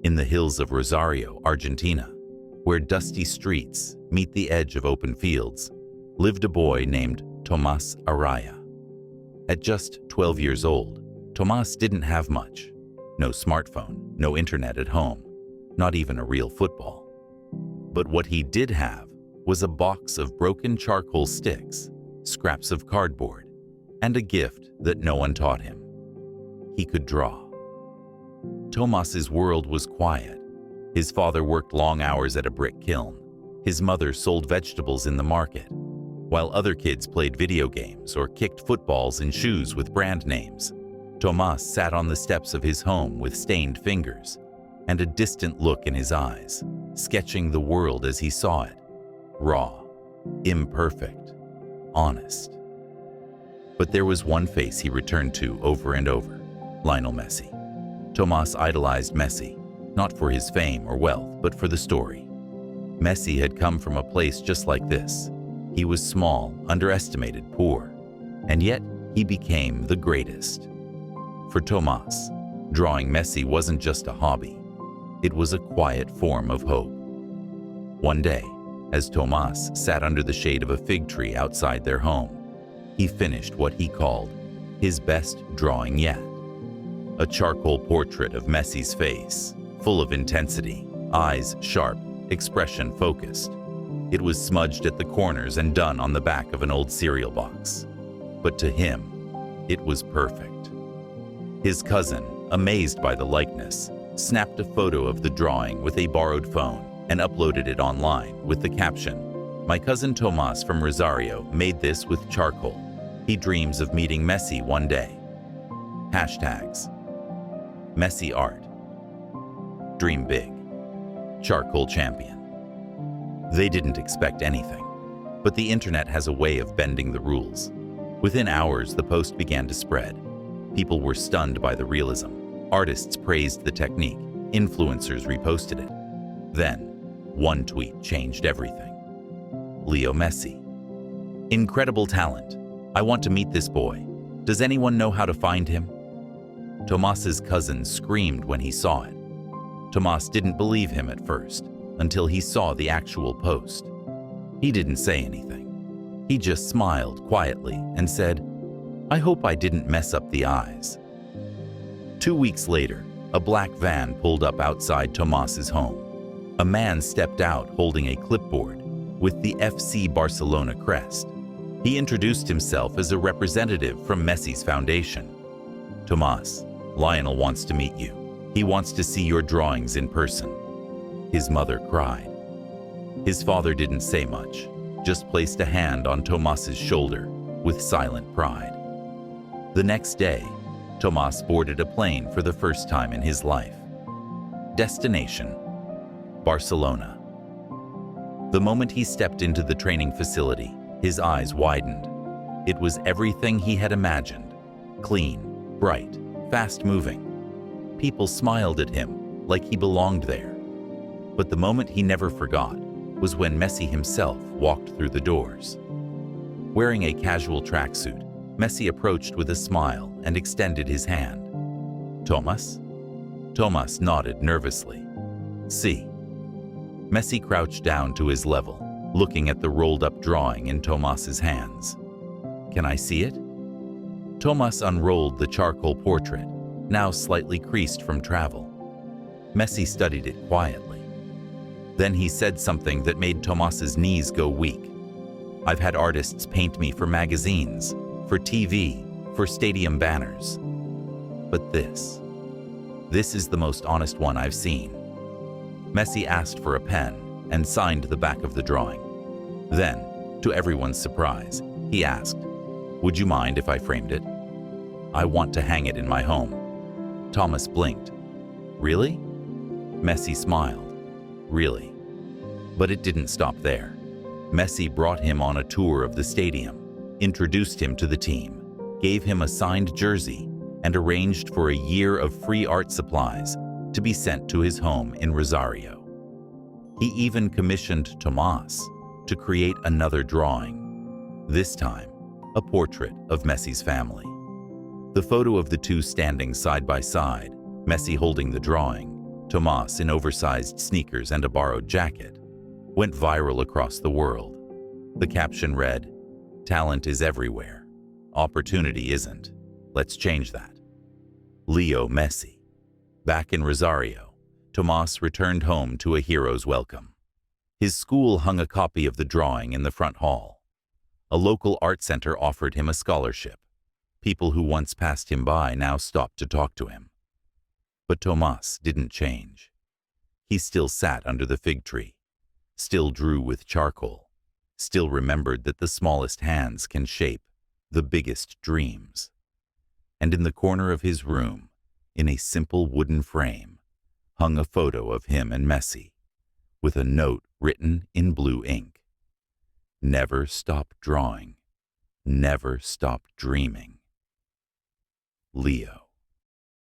In the hills of Rosario, Argentina, where dusty streets meet the edge of open fields, lived a boy named Tomas Araya. At just 12 years old, Tomas didn't have much. No smartphone, no internet at home, not even a real football. But what he did have was a box of broken charcoal sticks, scraps of cardboard, and a gift that no one taught him. He could draw. Tomas's world was quiet. His father worked long hours at a brick kiln. His mother sold vegetables in the market, while other kids played video games or kicked footballs in shoes with brand names. Tomas sat on the steps of his home with stained fingers and a distant look in his eyes, sketching the world as he saw it. Raw, imperfect, honest. But there was one face he returned to over and over: Lionel Messi. Tomas idolized Messi, not for his fame or wealth, but for the story. Messi had come from a place just like this. He was small, underestimated, poor, and yet he became the greatest. For Tomas, drawing Messi wasn't just a hobby. It was a quiet form of hope. One day, as Tomas sat under the shade of a fig tree outside their home, he finished what he called his best drawing yet. A charcoal portrait of Messi's face, full of intensity, eyes sharp, expression focused. It was smudged at the corners and done on the back of an old cereal box. But to him, it was perfect. His cousin, amazed by the likeness, snapped a photo of the drawing with a borrowed phone and uploaded it online with the caption, "My cousin Tomas from Rosario made this with charcoal. He dreams of meeting Messi one day." Hashtags: Messi art, dream big, charcoal champion. They didn't expect anything, but the internet has a way of bending the rules. Within hours, the post began to spread. People were stunned by the realism. Artists praised the technique. Influencers reposted it. Then, one tweet changed everything. Leo Messi. Incredible talent. I want to meet this boy. Does anyone know how to find him? Tomas's cousin screamed when he saw it. Tomas didn't believe him at first, until he saw the actual post. He didn't say anything. He just smiled quietly and said, "I hope I didn't mess up the eyes." 2 weeks later, a black van pulled up outside Tomas's home. A man stepped out holding a clipboard with the FC Barcelona crest. He introduced himself as a representative from Messi's foundation. "Tomas, Lionel wants to meet you. He wants to see your drawings in person." His mother cried. His father didn't say much, just placed a hand on Tomas's shoulder with silent pride. The next day, Tomas boarded a plane for the first time in his life. Destination: Barcelona. The moment he stepped into the training facility, his eyes widened. It was everything he had imagined: clean, bright, fast-moving. People smiled at him like he belonged there. But the moment he never forgot was when Messi himself walked through the doors. Wearing a casual tracksuit, Messi approached with a smile and extended his hand. "Tomas?" Tomas nodded nervously. "See." Messi crouched down to his level, looking at the rolled-up drawing in Tomas's hands. "Can I see it?" Tomas unrolled the charcoal portrait, now slightly creased from travel. Messi studied it quietly. Then he said something that made Tomas's knees go weak. "I've had artists paint me for magazines, for TV, for stadium banners. But this is the most honest one I've seen." Messi asked for a pen and signed the back of the drawing. Then, to everyone's surprise, he asked, "Would you mind if I framed it? I want to hang it in my home." Tomas blinked. "Really?" Messi smiled. "Really." But it didn't stop there. Messi brought him on a tour of the stadium, introduced him to the team, gave him a signed jersey, and arranged for a year of free art supplies to be sent to his home in Rosario. He even commissioned Tomas to create another drawing, this time a portrait of Messi's family. The photo of the two standing side by side, Messi holding the drawing, Tomas, in oversized sneakers and a borrowed jacket, went viral across the world. The caption read, "Talent is everywhere. Opportunity isn't. Let's change that." Leo Messi. Back in Rosario, Tomas returned home to a hero's welcome. His school hung a copy of the drawing in the front hall. A local art center offered him a scholarship. People who once passed him by now stopped to talk to him. But Tomas didn't change. He still sat under the fig tree, still drew with charcoal, still remembered that the smallest hands can shape the biggest dreams. And in the corner of his room, in a simple wooden frame, hung a photo of him and Messi, with a note written in blue ink. Never stop drawing. Never stop dreaming. Leo.